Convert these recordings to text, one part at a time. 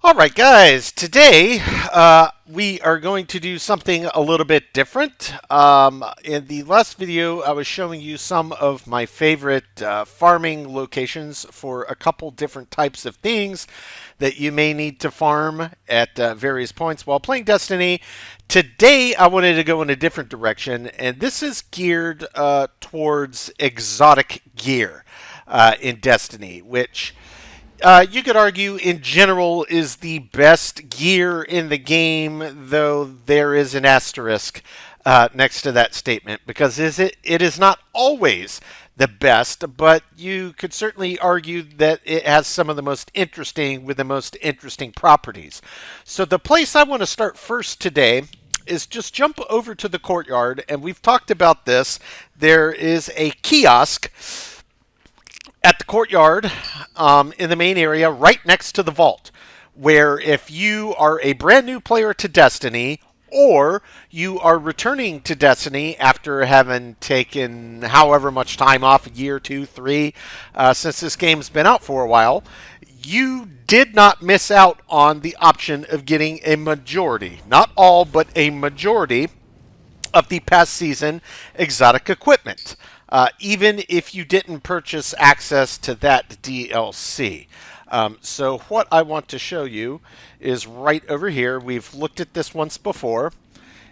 All right, guys, today we are going to do something a little bit different. In the last video, I was showing you some of my favorite farming locations for a couple different types of things that you may need to farm at various points while playing Destiny. Today, I wanted to go in a different direction, and this is geared towards exotic gear in Destiny, which you could argue, in general, is the best gear in the game, though there is an asterisk next to that statement, because it is not always the best, but you could certainly argue that it has some of the most interesting with the most interesting properties. So the place I want to start first today is just jump over to the courtyard, and we've talked about this. There is a kiosk at the courtyard in the main area right next to the vault, where if you are a brand new player to Destiny or you are returning to Destiny after having taken however much time off, a year, 2, 3, since this game's been out for a while, you did not miss out on the option of getting a majority, not all, but a majority of the past season exotic equipment, even if you didn't purchase access to that DLC. So what I want to show you is right over here. We've looked at this once before.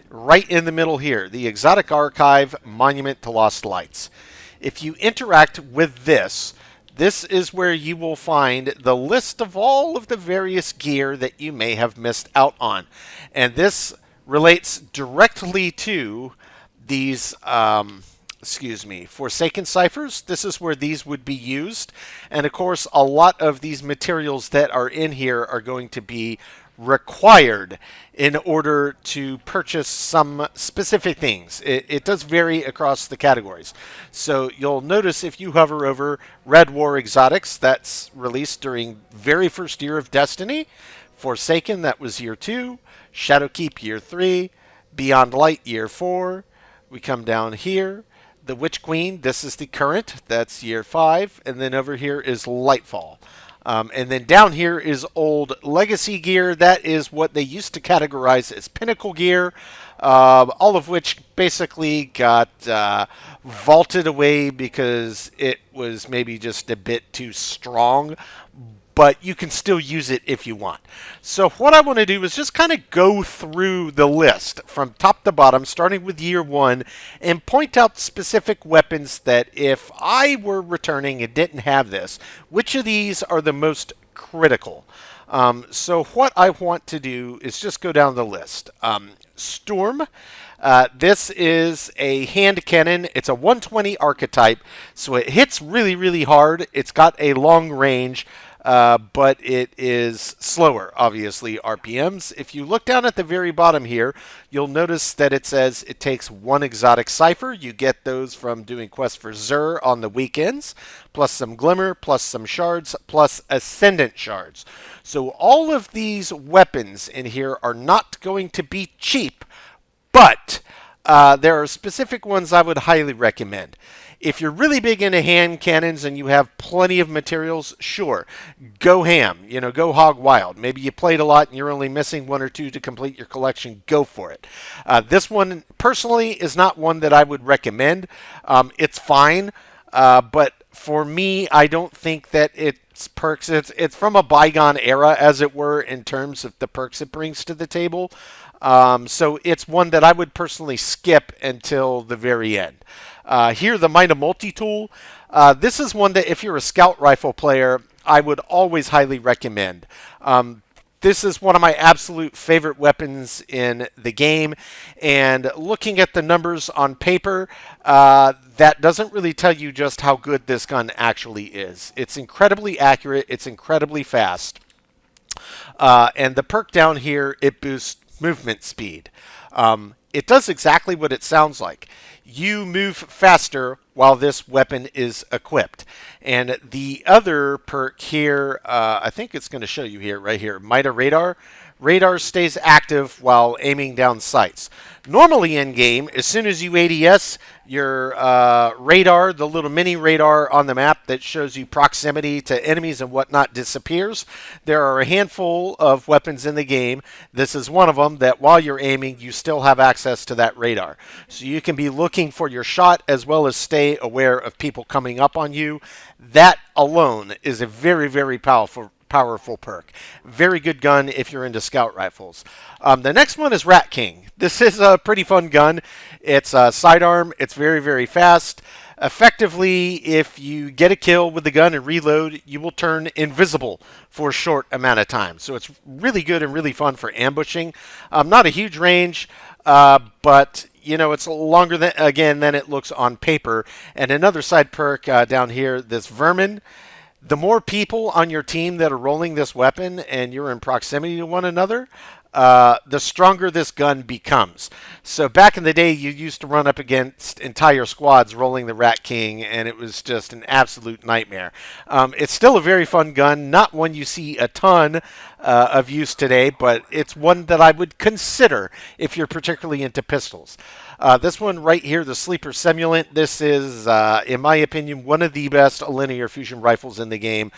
Right in the middle here, the Exotic Archive Monument to Lost Lights. If you interact with this, this is where you will find the list of all of the various gear that you may have missed out on. And this relates directly to these Forsaken ciphers. This is where these would be used. And of course, a lot of these materials that are in here are going to be required in order to purchase some specific things. It does vary across the categories. So you'll notice if you hover over Red War Exotics, that's released during very first year of Destiny. Forsaken, that was year 2. Shadowkeep, year 3. Beyond Light, year 4. We come down here. The Witch Queen, this is the current, that's year 5, and then over here is Lightfall. And then down here is old Legacy gear. That is what they used to categorize as Pinnacle gear, all of which basically got vaulted away because it was maybe just a bit too strong, but you can still use it if you want. So what I want to do is just kind of go through the list from top to bottom, starting with year 1, and point out specific weapons that if I were returning and didn't have this, which of these are the most critical? So what I want to do is just go down the list. Storm. This is a hand cannon. It's a 120 archetype, so it hits really, really hard. It's got a long range. But it is slower, obviously, RPMs. If you look down at the very bottom here, you'll notice that it says it takes 1 exotic cipher. You get those from doing quests for Xur on the weekends, plus some Glimmer, plus some shards, plus Ascendant shards. So all of these weapons in here are not going to be cheap, but there are specific ones I would highly recommend. If you're really big into hand cannons and you have plenty of materials, sure, go ham, go hog wild. Maybe you played a lot and you're only missing 1 or 2 to complete your collection, go for it. This one, personally, is not one that I would recommend. It's fine, but for me, I don't think that its perks, it's from a bygone era, as it were, in terms of the perks it brings to the table. So it's one that I would personally skip until the very end. Here, the Mina Multi-Tool. This is one that if you're a scout rifle player, I would always highly recommend. This is one of my absolute favorite weapons in the game, and looking at the numbers on paper, that doesn't really tell you just how good this gun actually is. It's incredibly accurate, it's incredibly fast, and the perk down here, it boosts movement speed. It does exactly what it sounds like. You move faster while this weapon is equipped. And the other perk here, I think it's going to show you here, right here, Mida Radar. radar stays active while aiming down sights. Normally in game, as soon as you ADS, your radar, the little mini radar on the map that shows you proximity to enemies and whatnot, disappears. There are a handful of weapons in the game. This is one of them that while you're aiming, you still have access to that radar. So you can be looking for your shot as well as stay aware of people coming up on you. That alone is a very, very powerful perk. Very good gun if you're into scout rifles. The next one is Rat King. This is a pretty fun gun. It's a sidearm. It's very, very fast. Effectively, if you get a kill with the gun and reload, you will turn invisible for a short amount of time. So it's really good and really fun for ambushing. Not a huge range, but it's longer than it looks on paper. And another side perk down here, this Vermin. The more people on your team that are rolling this weapon and you're in proximity to one another, the stronger this gun becomes. So back in the day, you used to run up against entire squads rolling the Rat King, and it was just an absolute nightmare. It's still a very fun gun, not one you see a ton of use today, but it's one that I would consider if you're particularly into pistols. This one right here, the Sleeper Simulant, this is, in my opinion, one of the best linear fusion rifles in the game.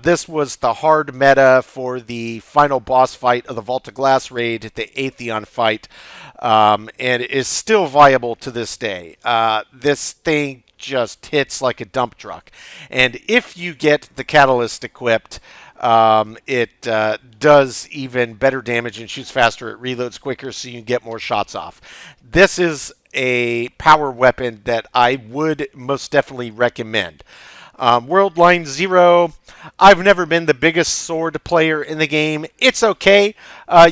This was the hard meta for the final boss fight of the Vault of Glass raid, the Atheon fight, and it is still viable to this day. This thing just hits like a dump truck. And if you get the Catalyst equipped, it does even better damage and shoots faster. It reloads quicker, so you can get more shots off. This is a power weapon that I would most definitely recommend. World Line Zero, I've never been the biggest sword player in the game. It's okay.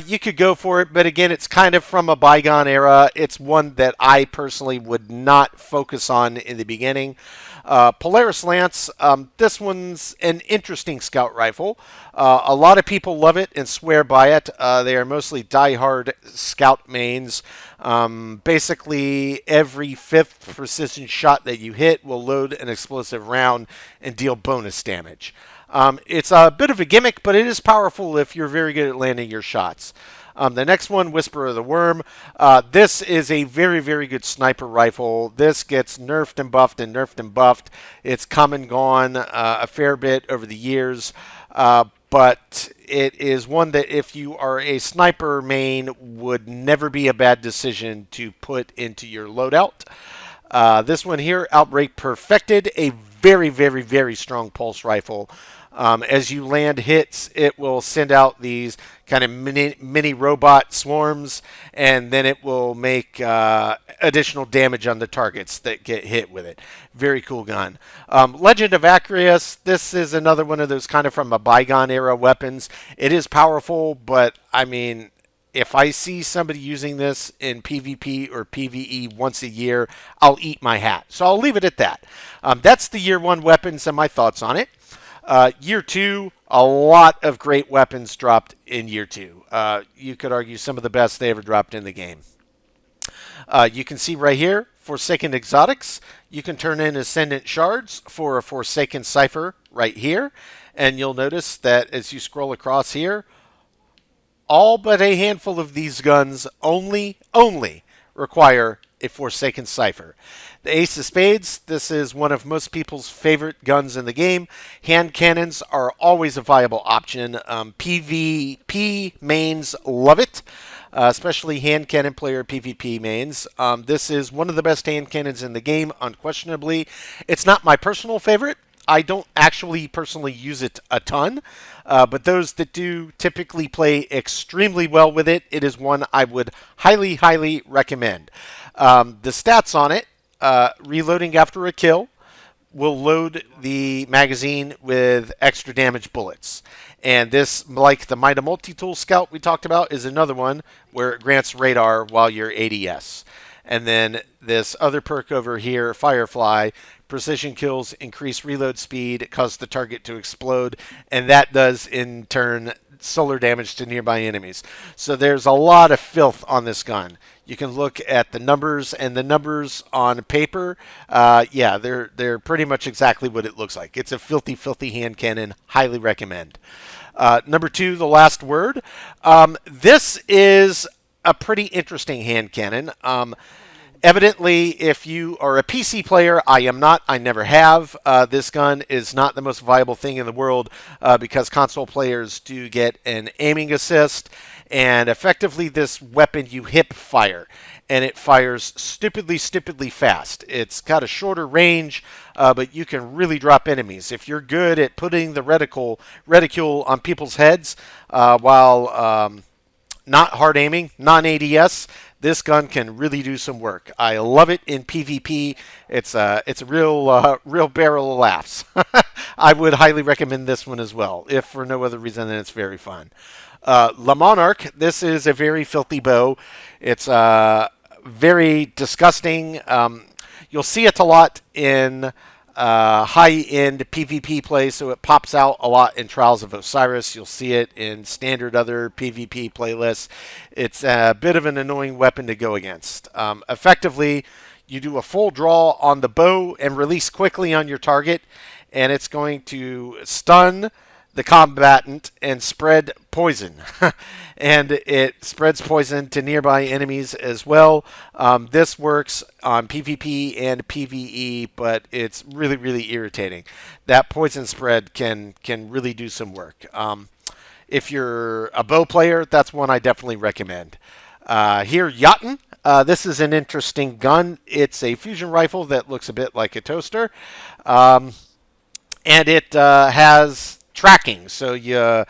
You could go for it, but again, it's kind of from a bygone era. It's one that I personally would not focus on in the beginning. Polaris Lance, this one's an interesting scout rifle. A lot of people love it and swear by it. They are mostly die-hard scout mains. Basically, every fifth precision shot that you hit will load an explosive round and deal bonus damage. It's a bit of a gimmick, but it is powerful if you're very good at landing your shots. The next one, Whisper of the Worm. This is a very, very good sniper rifle. This gets nerfed and buffed and nerfed and buffed. It's come and gone a fair bit over the years. But it is one that if you are a sniper main would never be a bad decision to put into your loadout. This one here, Outbreak Perfected, a very, very, very strong pulse rifle. As you land hits, it will send out these kind of mini robot swarms, and then it will make additional damage on the targets that get hit with it. Very cool gun. Legend of Acreus, this is another one of those kind of from a bygone era weapons. It is powerful, but I mean, if I see somebody using this in PvP or PvE once a year, I'll eat my hat. So I'll leave it at that. That's the year one weapons and my thoughts on it. Year two, a lot of great weapons dropped in year two. You could argue some of the best they ever dropped in the game. You can see right here, Forsaken Exotics. You can turn in Ascendant Shards for a Forsaken Cipher right here. And you'll notice that as you scroll across here, all but a handful of these guns only require a Forsaken Cipher. The Ace of Spades, this is one of most people's favorite guns in the game. Hand cannons are always a viable option. PvP mains love it, especially hand cannon player PvP mains. This is one of the best hand cannons in the game, unquestionably. It's not my personal favorite. I don't actually personally use it a ton, but those that do typically play extremely well with it. It is one I would highly, highly recommend. The stats on it, reloading after a kill will load the magazine with extra damage bullets. And this, like the Mida Multi-Tool Scout we talked about, is another one where it grants radar while you're ADS. And then this other perk over here, Firefly, precision kills increase reload speed, cause the target to explode, and that does in turn solar damage to nearby enemies. So there's a lot of filth on this gun. You can look at the numbers, and the numbers on paper, yeah, they're pretty much exactly what it looks like. It's a filthy, filthy hand cannon. Highly recommend. Number 2, the last word. This is a pretty interesting hand cannon. Evidently, if you are a PC player, I am not. I never have. This gun is not the most viable thing in the world because console players do get an aiming assist. And effectively, this weapon you hip fire. And it fires stupidly, stupidly fast. It's got a shorter range, but you can really drop enemies. If you're good at putting the reticule on people's heads while not hard aiming, non-ADS, this gun can really do some work. I love it in PvP. It's a real barrel of laughs. I would highly recommend this one as well, if for no other reason than it's very fun. La Monarch, this is a very filthy bow. It's very disgusting. You'll see it a lot in high-end PvP play, so it pops out a lot in Trials of Osiris. You'll see it in standard other PvP playlists. It's a bit of an annoying weapon to go against. Effectively, you do a full draw on the bow and release quickly on your target, and it's going to stun the combatant and spread poison. And it spreads poison to nearby enemies as well. This works on PvP and PvE, but it's really, really irritating. That poison spread can really do some work. If you're a bow player, that's one I definitely recommend. Here, Yachten. This is an interesting gun. It's a fusion rifle that looks a bit like a toaster. And it has tracking. So you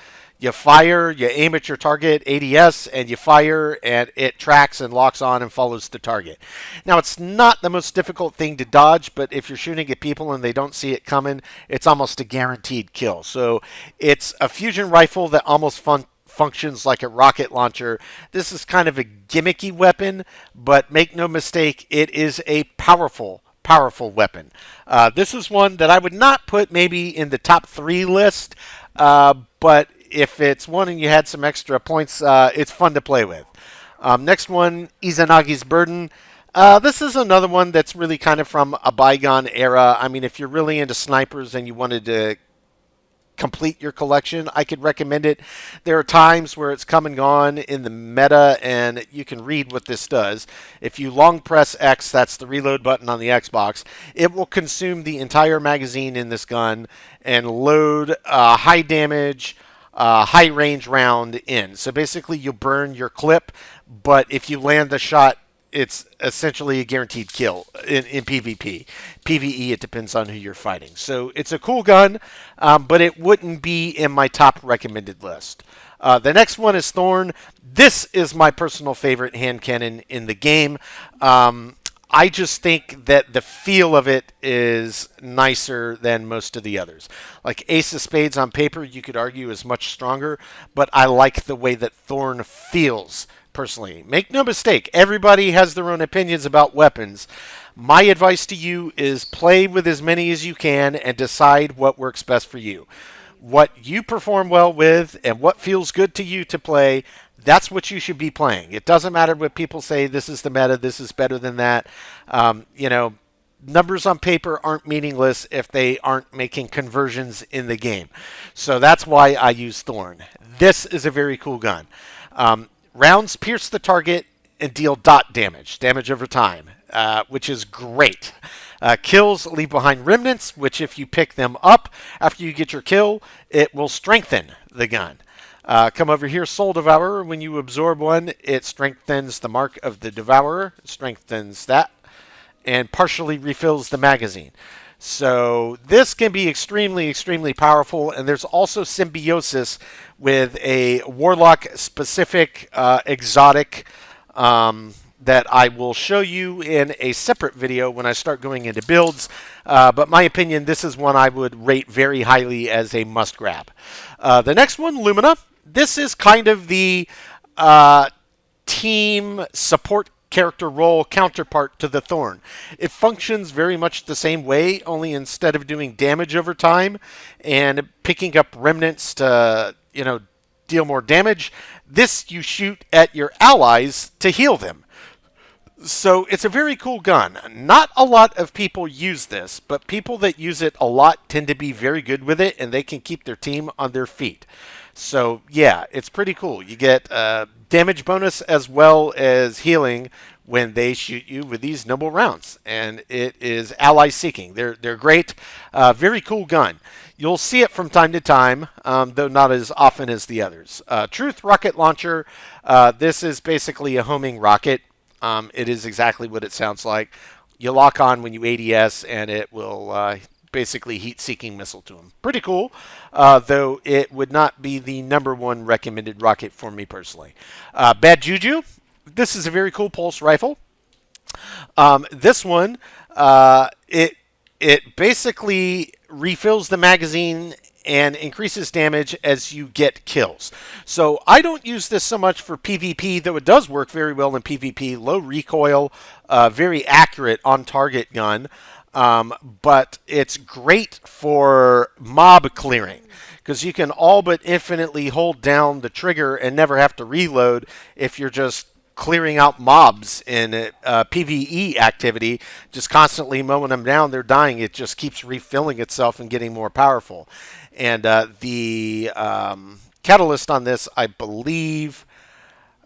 fire, you aim at your target, ADS, and you fire, and it tracks and locks on and follows the target. Now, it's not the most difficult thing to dodge, but if you're shooting at people and they don't see it coming, it's almost a guaranteed kill. So it's a fusion rifle that almost functions like a rocket launcher. This is kind of a gimmicky weapon, but make no mistake, it is a powerful weapon. This is one that I would not put maybe in the top 3 list, but if it's one and you had some extra points, it's fun to play with. Next one, Izanagi's Burden. This is another one that's really kind of from a bygone era. I mean, if you're really into snipers and you wanted to complete your collection, I could recommend it. There are times where it's come and gone in the meta, and you can read what this does. If you long press X, that's the reload button on the Xbox, it will consume the entire magazine in this gun and load high damage, high range round in. So basically you burn your clip, but if you land the shot, it's essentially a guaranteed kill in PvP. PvE, it depends on who you're fighting. So it's a cool gun, but it wouldn't be in my top recommended list. The next one is Thorn. This is my personal favorite hand cannon in the game. I just think that the feel of it is nicer than most of the others. Like Ace of Spades on paper, you could argue is much stronger, but I like the way that Thorn feels personally. Make no mistake, everybody has their own opinions about weapons. My advice to you is play with as many as you can and decide what works best for you. What you perform well with and what feels good to you to play, that's what you should be playing. It doesn't matter what people say, this is the meta, this is better than that. Numbers on paper aren't meaningless if they aren't making conversions in the game. So that's why I use Thorn. This is a very cool gun. Rounds pierce the target and deal dot damage over time, which is great. Kills leave behind remnants, which if you pick them up after you get your kill, it will strengthen the gun. Come over here, Soul Devourer. When you absorb one, it strengthens the mark of the Devourer, strengthens that, and partially refills the magazine. So this can be extremely, extremely powerful, and there's also symbiosis with a Warlock-specific exotic that I will show you in a separate video when I start going into builds. But my opinion, this is one I would rate very highly as a must-grab. The next one, Lumina. This is kind of the team support character role counterpart to the Thorn. It functions very much the same way, only instead of doing damage over time and picking up remnants to, deal more damage, this you shoot at your allies to heal them. So it's a very cool gun. Not a lot of people use this, but people that use it a lot tend to be very good with it, and they can keep their team on their feet. So yeah, it's pretty cool. You get damage bonus as well as healing when they shoot you with these noble rounds, and it is ally seeking. They're great, very cool gun. You'll see it from time to time, though not as often as the others. Truth rocket launcher. This is basically a homing rocket. It is exactly what it sounds like. You lock on when you ADS, and it will basically heat-seeking missile to them. Pretty cool, though it would not be the #1 recommended rocket for me personally. Bad Juju. This is a very cool pulse rifle. This one, it basically refills the magazine and increases damage as you get kills. So I don't use this so much for PvP, though it does work very well in PvP. Low recoil, very accurate on target gun. But it's great for mob clearing because you can all but infinitely hold down the trigger and never have to reload if you're just clearing out mobs in a PvE activity, just constantly mowing them down. They're dying. It just keeps refilling itself and getting more powerful. And the catalyst on this, I believe,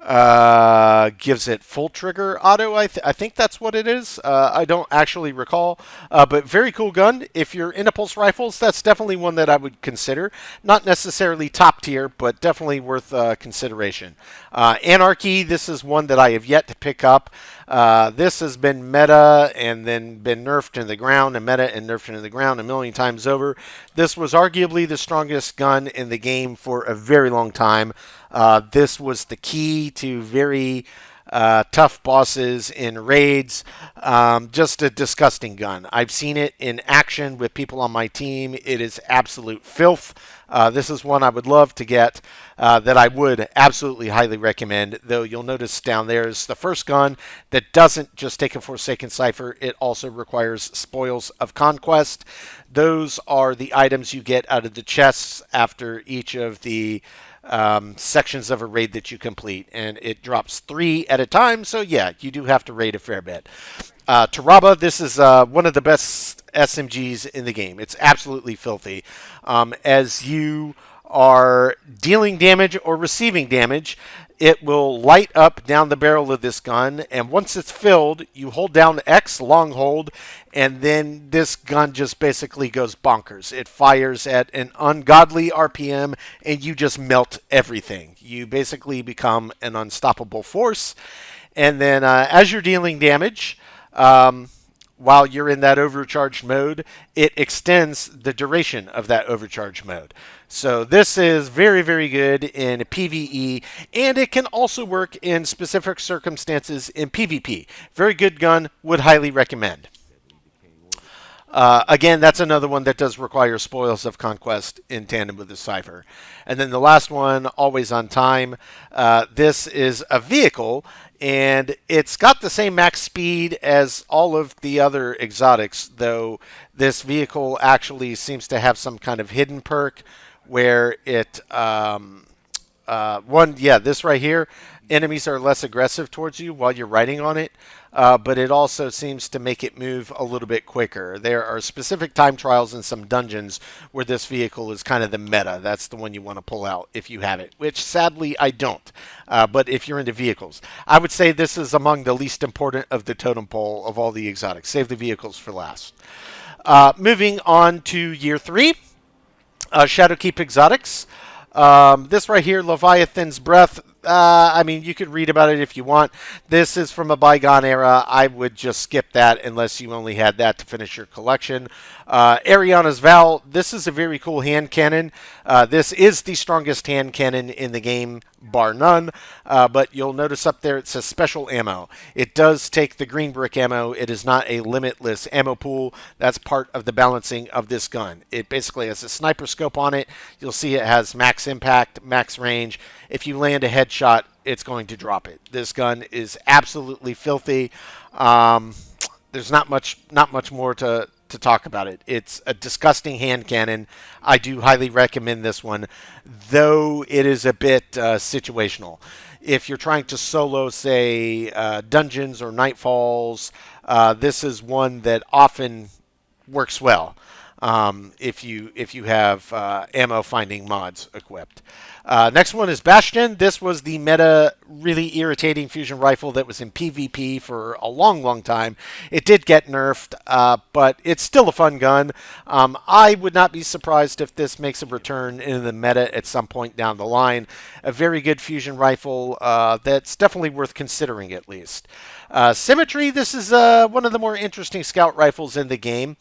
gives it full trigger auto. I think that's what it is. I don't actually recall, but very cool gun. If you're into pulse rifles, that's definitely one that I would consider. Not necessarily top tier, but definitely worth consideration. Anarchy, this is one that I have yet to pick up. This has been meta and then been nerfed into the ground and meta and nerfed into the ground a million times over. This was arguably the strongest gun in the game for a very long time. This was the key to very tough bosses in raids. Just a disgusting gun. I've seen it in action with people on my team. It is absolute filth. This is one I would love to get that I would absolutely highly recommend, though you'll notice down there is the first gun that doesn't just take a Forsaken Cipher. It also requires Spoils of Conquest. Those are the items you get out of the chests after each of the sections of a raid that you complete, and it drops 3 at a time, so yeah, you do have to raid a fair bit. Taraba, this is one of the best SMGs in the game. It's absolutely filthy. As you are dealing damage or receiving damage, it will light up down the barrel of this gun, and once it's filled, you hold down X, long hold, and then this gun just basically goes bonkers. It fires at an ungodly RPM, and you just melt everything. You basically become an unstoppable force, and then as you're dealing damage, while you're in that overcharged mode, it extends the duration of that overcharged mode. So this is very, very good in PvE, and it can also work in specific circumstances in PvP. Very good gun, would highly recommend. Again, that's another one that does require Spoils of Conquest in tandem with the Cipher. And then the last one, Always on Time. This is a vehicle, and it's got the same max speed as all of the other exotics, though this vehicle actually seems to have some kind of hidden perk where it, this right here, enemies are less aggressive towards you while you're riding on it, but it also seems to make it move a little bit quicker. There are specific time trials in some dungeons where this vehicle is kind of the meta. That's the one you want to pull out if you have it, which sadly I don't. But if you're into vehicles, I would say this is among the least important of the totem pole of all the exotics. Save the vehicles for last. Moving on to year 3. Shadowkeep Exotics. This right here, Leviathan's Breath. I mean, you could read about it if you want. This is from a bygone era. I would just skip that unless you only had that to finish your collection. Ariana's Vow. This is a very cool hand cannon. This is the strongest hand cannon in the game, bar none. But you'll notice up there it says special ammo. It does take the green brick ammo. It is not a limitless ammo pool. That's part of the balancing of this gun. It basically has a sniper scope on it. You'll see it has max impact, max range. If you land a headshot, it's going to drop it. This gun is absolutely filthy. There's not much more to talk about it. It's a disgusting hand cannon. I do highly recommend this one, though it is a bit situational. If you're trying to solo, say, dungeons or nightfalls, this is one that often works well. if you have ammo finding mods equipped. Next one is Bastion. This was the meta really irritating fusion rifle that was in PvP for a long, long time. It did get nerfed, but it's still a fun gun. I would not be surprised if this makes a return in the meta at some point down the line. A very good fusion rifle that's definitely worth considering at least. Symmetry, this is one of the more interesting scout rifles in the game.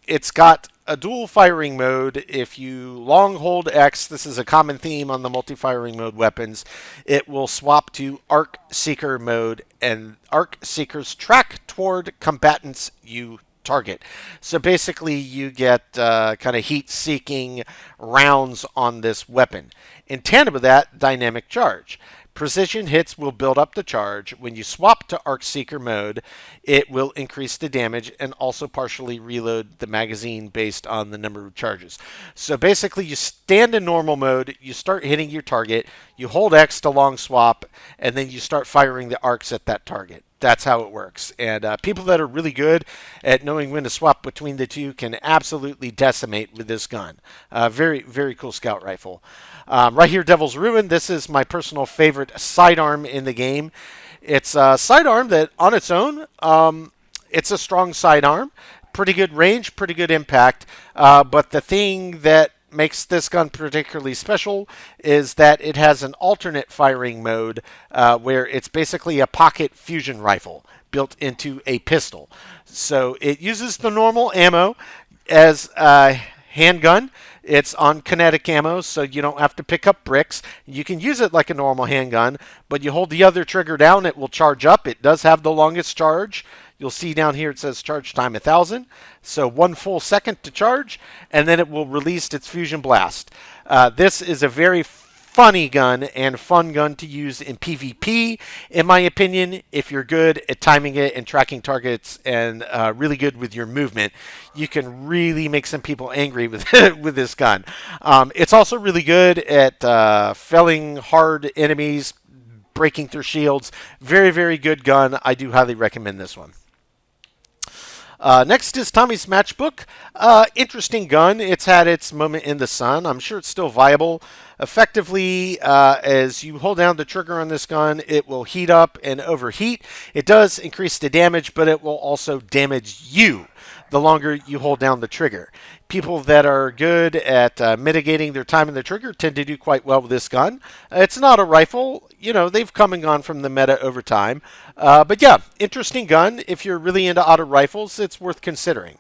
It's got a dual firing mode. If you long hold X, this is a common theme on the multi-firing mode weapons, it will swap to Arc Seeker mode, and Arc Seekers track toward combatants you target. So basically you get kind of heat-seeking rounds on this weapon. In tandem with that, dynamic charge. Precision hits will build up the charge. When you swap to Arc Seeker mode, it will increase the damage and also partially reload the magazine based on the number of charges. So basically, you stand in normal mode, you start hitting your target, you hold X to long swap, and then you start firing the arcs at that target. That's how it works. And people that are really good at knowing when to swap between the two can absolutely decimate with this gun. Very, very cool scout rifle. Right here, Devil's Ruin. This is my personal favorite sidearm in the game. It's a sidearm that, on its own, it's a strong sidearm. Pretty good range, pretty good impact. But the thing that makes this gun particularly special is that it has an alternate firing mode where it's basically a pocket fusion rifle built into a pistol. So it uses the normal ammo as a handgun. It's on kinetic ammo, so you don't have to pick up bricks. You can use it like a normal handgun, but you hold the other trigger down, it will charge up. It does have the longest charge. You'll see down here it says charge time 1,000. So 1 full second to charge, and then it will release its fusion blast. This is a very funny gun and fun gun to use in PvP, in my opinion. If you're good at timing it and tracking targets and really good with your movement, you can really make some people angry with with this gun. It's also really good at felling hard enemies, breaking through shields. Very, very good gun. I do highly recommend this one. Next is Tommy's Matchbook. Interesting gun. It's had its moment in the sun. I'm sure it's still viable. Effectively, as you hold down the trigger on this gun, it will heat up and overheat. It does increase the damage, but it will also damage you the longer you hold down the trigger. People that are good at mitigating their time in the trigger tend to do quite well with this gun. It's not a rifle. You know, they've come and gone from the meta over time. But yeah, interesting gun. If you're really into auto rifles, it's worth considering.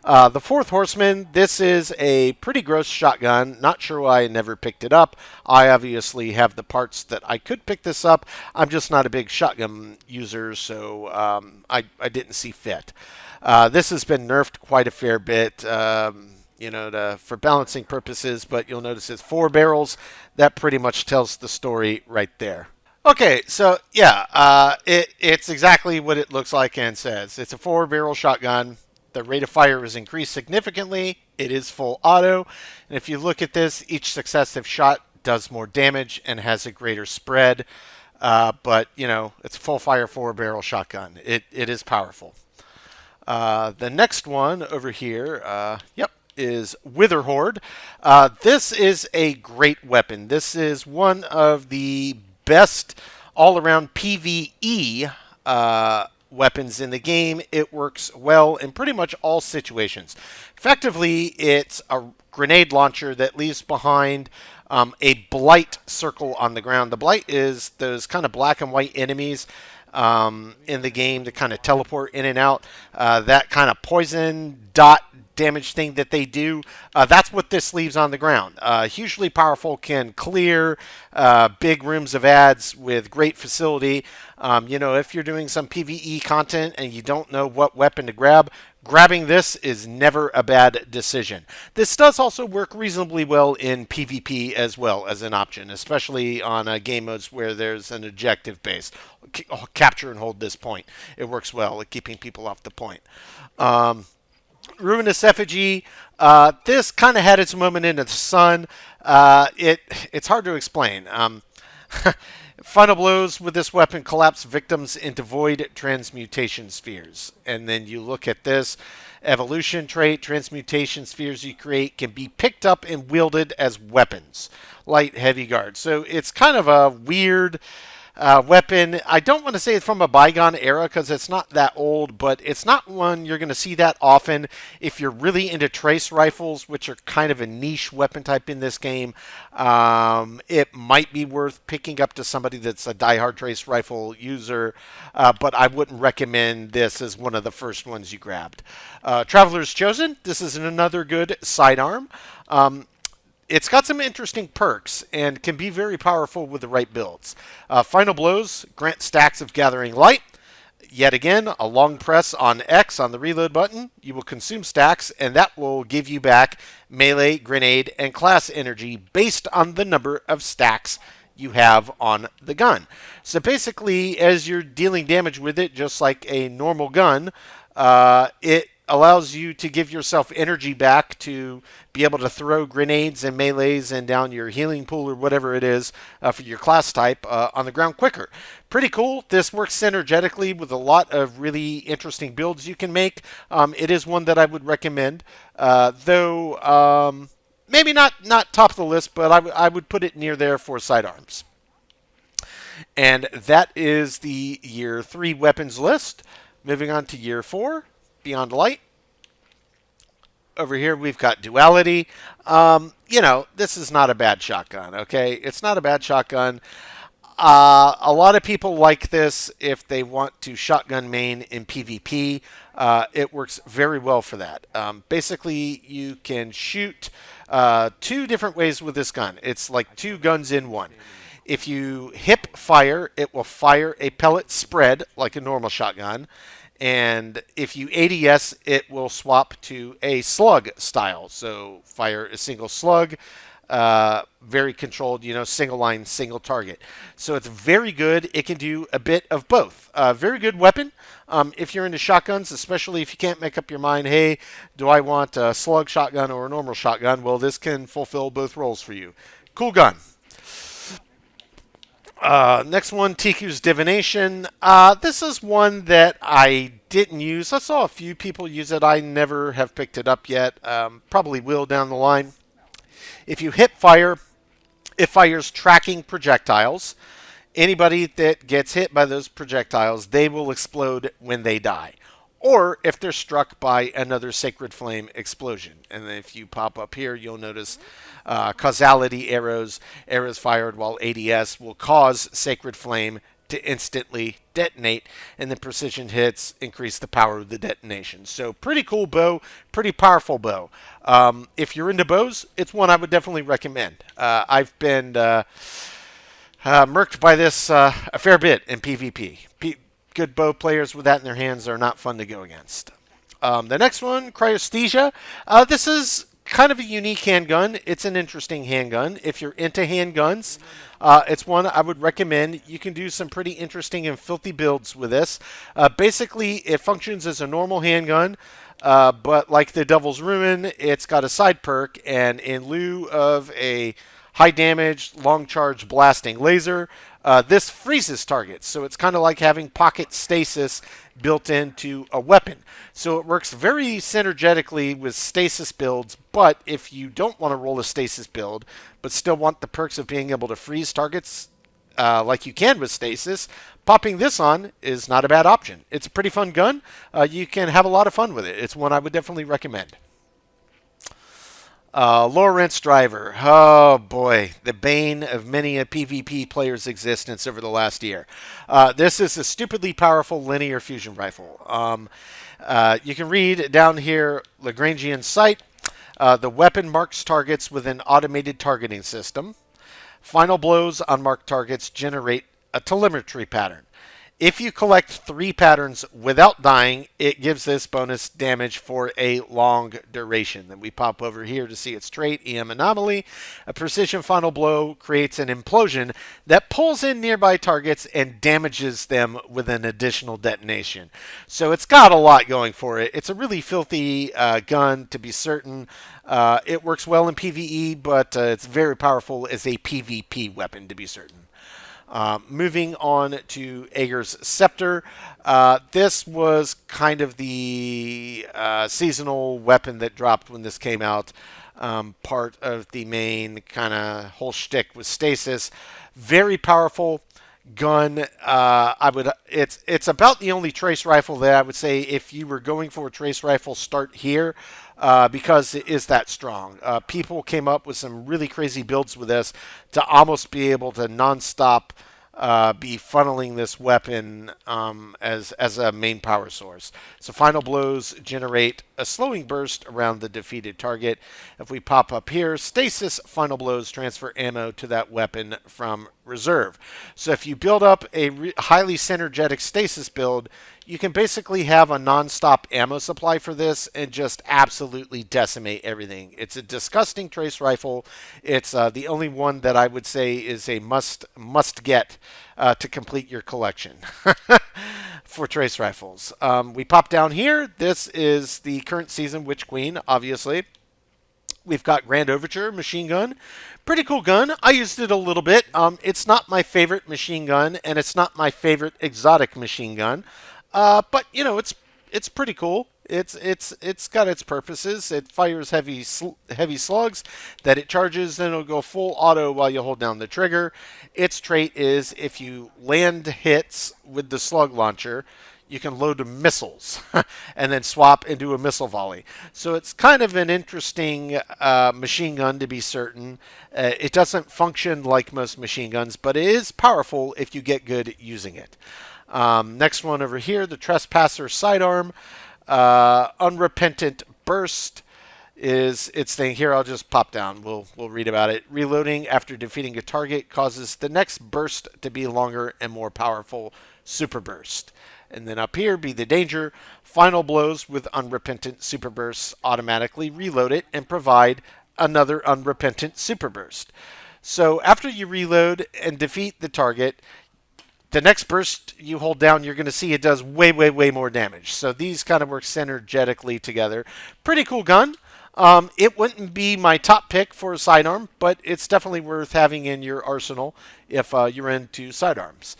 The Fourth Horseman, this is a pretty gross shotgun. Not sure why I never picked it up. I obviously have the parts that I could pick this up. I'm just not a big shotgun user, so I didn't see fit. This has been nerfed quite a fair bit, for balancing purposes, but you'll notice it's 4 barrels. That pretty much tells the story right there. Okay, so yeah, it's exactly what it looks like and says. It's a 4-barrel shotgun. The rate of fire is increased significantly. It is full auto. And if you look at this, each successive shot does more damage and has a greater spread. But, it's a full fire 4-barrel shotgun. It is powerful. The next one over here, is Witherhoard. This is a great weapon. This is one of the best all-around PvE weapons in the game. It works well in pretty much all situations. Effectively, it's a grenade launcher that leaves behind a blight circle on the ground. The blight is those kind of black and white enemies in the game that kind of teleport in and out. That kind of poison dot damage thing that they do, that's what this leaves on the ground. Hugely powerful, can clear big rooms of ads with great facility. If you're doing some PvE content and you don't know what weapon to grab, grabbing this is never a bad decision. This does also work reasonably well in PvP as well as an option, especially on game modes where there's an objective base. Capture and hold this point. It works well at keeping people off the point. Ruinous Effigy. This kind of had its moment in the sun. It's hard to explain. Final blows with this weapon collapse victims into void transmutation spheres. And then you look at this evolution trait. Transmutation spheres you create can be picked up and wielded as weapons. Light, heavy guard. So it's kind of a weird weapon. I don't want to say it's from a bygone era because it's not that old, but it's not one you're going to see that often. If you're really into trace rifles, which are kind of a niche weapon type in this game, it might be worth picking up to somebody that's a diehard trace rifle user, but I wouldn't recommend this as one of the first ones you grabbed. Traveler's Chosen. This is another good sidearm. It's got some interesting perks and can be very powerful with the right builds. Final blows grant stacks of gathering light. Yet again, a long press on X on the reload button. You will consume stacks, and that will give you back melee, grenade, and class energy based on the number of stacks you have on the gun. So basically, as you're dealing damage with it, just like a normal gun, it allows you to give yourself energy back to be able to throw grenades and melees and down your healing pool or whatever it is for your class type on the ground quicker. Pretty cool. This works synergetically with a lot of really interesting builds you can make. It is one that I would recommend, though maybe not top of the list, but I would put it near there for sidearms. And that is the Year 3 weapons list. Moving on to Year 4. Beyond Light. Over here we've got Duality. This is not a bad shotgun, okay? It's not a bad shotgun. A lot of people like this if they want to shotgun main in PvP. It works very well for that. Basically, you can shoot 2 different ways with this gun. It's like 2 guns in one. If you hip fire, it will fire a pellet spread like a normal shotgun. And if you ADS, it will swap to a slug style. So fire a single slug, very controlled, single line, single target. So it's very good. It can do a bit of both. Very good weapon. If you're into shotguns, especially if you can't make up your mind, hey, do I want a slug shotgun or a normal shotgun? Well, this can fulfill both roles for you. Cool gun. Next one, TQ's Divination. This is one that I didn't use. I saw a few people use it. I never have picked it up yet. Probably will down the line. If you hip fire, it fires tracking projectiles. Anybody that gets hit by those projectiles, they will explode when they die. Or if they're struck by another Sacred Flame explosion. And if you pop up here, you'll notice causality arrows fired while ADS will cause Sacred Flame to instantly detonate, and then precision hits increase the power of the detonation. So pretty cool bow, pretty powerful bow. If you're into bows, it's one I would definitely recommend. I've been murked by this a fair bit in PvP. Good bow players with that in their hands are not fun to go against. The next one, Cryosthesia. This is kind of a unique handgun. It's an interesting handgun. If you're into handguns, it's one I would recommend. You can do some pretty interesting and filthy builds with this. Basically, it functions as a normal handgun, but like the Devil's Ruin, it's got a side perk, and in lieu of a high damage, long charge blasting laser, this freezes targets. So it's kind of like having pocket stasis built into a weapon. So it works very synergetically with stasis builds, but if you don't want to roll a stasis build, but still want the perks of being able to freeze targets like you can with stasis, popping this on is not a bad option. It's a pretty fun gun. You can have a lot of fun with it. It's one I would definitely recommend. Lawrence Driver. Oh boy, the bane of many a PvP player's existence over the last year. This is a stupidly powerful linear fusion rifle. You can read down here Lagrangian sight. The weapon marks targets with an automated targeting system. Final blows on marked targets generate a telemetry pattern. If you collect 3 patterns without dying, it gives this bonus damage for a long duration. Then we pop over here to see its trait, EM Anomaly. A precision final blow creates an implosion that pulls in nearby targets and damages them with an additional detonation. So it's got a lot going for it. It's a really filthy gun, to be certain. It works well in PvE, but it's very powerful as a PvP weapon, to be certain. Moving on to Aeger's Scepter. This was kind of the seasonal weapon that dropped when this came out. Part of the main kind of whole shtick with stasis. Very powerful gun. It's about the only trace rifle that I would say if you were going for a trace rifle, start here. Because it is that strong. People came up with some really crazy builds with this to almost be able to nonstop be funneling this weapon as a main power source. So final blows generate a slowing burst around the defeated target. If we pop up here, stasis final blows transfer ammo to that weapon from reserve. So if you build up a highly synergetic stasis build, you can basically have a non-stop ammo supply for this and just absolutely decimate everything. It's a disgusting trace rifle. It's the only one that I would say is a must get to complete your collection for trace rifles. We pop down here. This is the current season Witch Queen, obviously. We've got Grand Overture machine gun. Pretty cool gun. I used it a little bit. It's not my favorite machine gun, and it's not my favorite exotic machine gun. But you know, it's pretty cool. It's got its purposes. It fires heavy slugs that it charges, then it'll go full auto while you hold down the trigger. Its trait is if you land hits with the slug launcher, you can load missiles and then swap and do a missile volley. So it's kind of an interesting machine gun to be certain. It doesn't function like most machine guns, but it is powerful if you get good at using it. Next one over here, the Trespasser Sidearm. Unrepentant Burst is its thing. Here, I'll just pop down. We'll read about it. Reloading after defeating a target causes the next burst to be longer and more powerful. Super Burst. And then up here, be the danger. Final blows with unrepentant super bursts automatically reload it and provide another unrepentant super burst. So after you reload and defeat the target, the next burst you hold down, you're going to see it does way, way, way more damage. So these kind of work synergetically together. Pretty cool gun. It wouldn't be my top pick for a sidearm, but it's definitely worth having in your arsenal if you're into sidearms.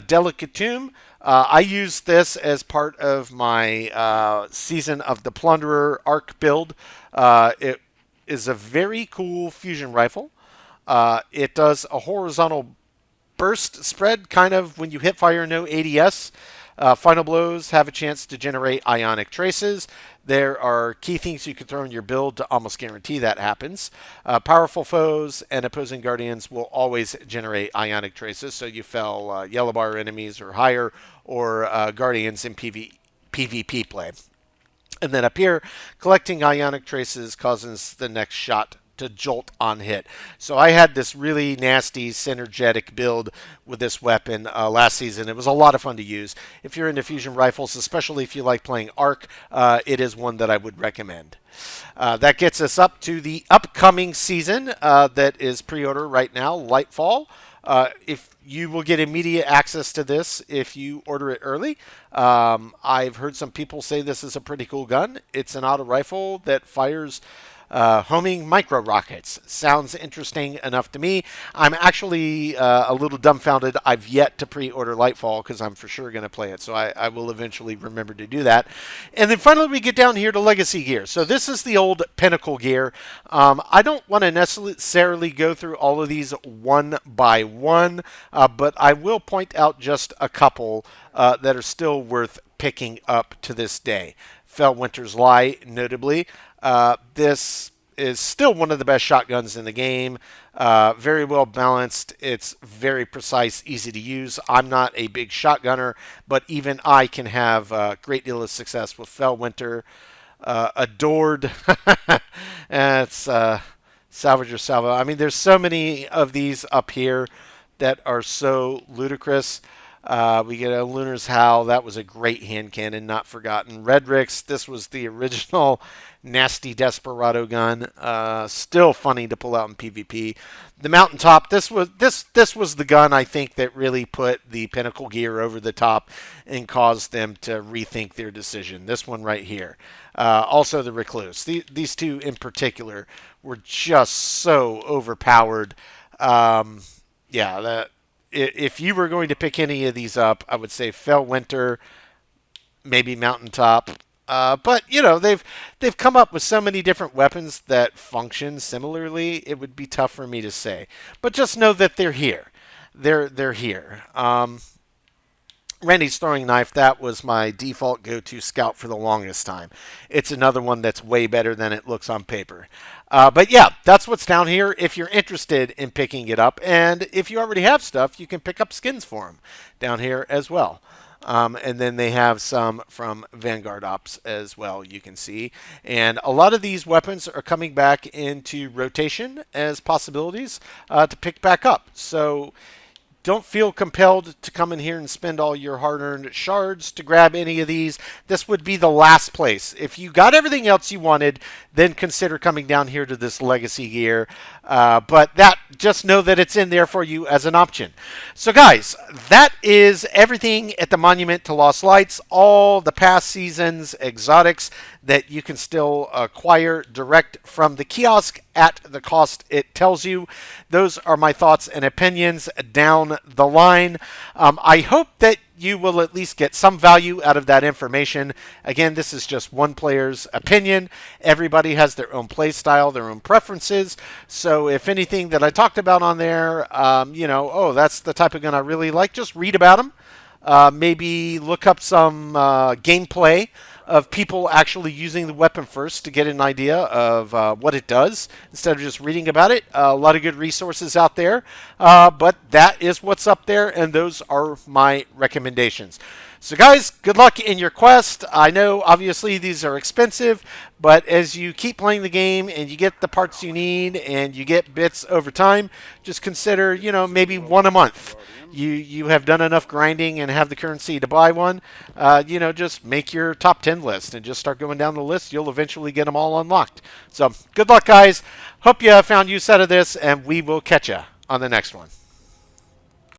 Delicate Tomb. I use this as part of my Season of the Plunderer arc build. It is a very cool fusion rifle. It does a horizontal burst spread, kind of when you hit fire, no ADS. Final blows have a chance to generate ionic traces. There are key things you can throw in your build to almost guarantee that happens. Powerful foes and opposing guardians will always generate ionic traces, so you fell yellow bar enemies or higher, or guardians in PvP play. And then up here, collecting ionic traces causes the next shot to jolt on hit. So I had this really nasty synergetic build with this weapon last season. It was a lot of fun to use. If you're into fusion rifles, especially if you like playing Arc, it is one that I would recommend. That gets us up to the upcoming season that is pre-order right now, Lightfall. If you will get immediate access to this if you order it early. I've heard some people say this is a pretty cool gun. It's an auto rifle that fires homing micro rockets. Sounds interesting enough to me. I'm actually a little dumbfounded. I've yet to pre-order Lightfall because I'm for sure going to play it, so I will eventually remember to do that. And then finally we get down here to Legacy gear. So this is the old Pinnacle gear. I don't want to necessarily go through all of these one by one, but I will point out just a couple that are still worth picking up to this day. Fellwinter's Lie, notably. This is still one of the best shotguns in the game. Very well balanced. It's very precise, easy to use. I'm not a big shotgunner, but even I can have a great deal of success with Fellwinter. Adored. It's Salvage or Salvo. I mean, there's so many of these up here that are so ludicrous. We get a Lunar's Howl. That was a great hand cannon, not forgotten. Redrix. This was the original nasty Desperado gun. Still funny to pull out in PvP. The Mountaintop. This was the gun I think that really put the Pinnacle gear over the top and caused them to rethink their decision. This one right here. Also the Recluse. These two in particular were just so overpowered. Yeah, if you were going to pick any of these up, I would say Fell Winter, maybe Mountaintop. But they've come up with so many different weapons that function similarly. It would be tough for me to say, but just know that they're here. They're here. Randy's throwing knife. That was my default go-to scout for the longest time. It's another one that's way better than it looks on paper. But yeah, that's what's down here. If you're interested in picking it up, and if you already have stuff, you can pick up skins for them down here as well. And then they have some from Vanguard Ops as well, you can see. And a lot of these weapons are coming back into rotation as possibilities to pick back up. So don't feel compelled to come in here and spend all your hard-earned shards to grab any of these. This would be the last place. If you got everything else you wanted, then consider coming down here to this legacy gear. But just know that it's in there for you as an option. So guys, that is everything at the Monument to Lost Lights. All the past seasons exotics that you can still acquire direct from the kiosk at the cost it tells you. Those are my thoughts and opinions down the line. I hope that you will at least get some value out of that information. Again, this is just one player's opinion. Everybody has their own play style, their own preferences. So if anything that I talked about on there, that's the type of gun I really like, just read about them. Maybe look up some gameplay of people actually using the weapon first to get an idea of what it does instead of just reading about it. A lot of good resources out there, but that is what's up there, and those are my recommendations. So guys, good luck in your quest. I know obviously these are expensive, but as you keep playing the game and you get the parts you need and you get bits over time, just consider, maybe one a month. You have done enough grinding and have the currency to buy one. Just make your top 10 list and just start going down the list. You'll eventually get them all unlocked. So good luck, guys. Hope you found use out of this, and we will catch you on the next one.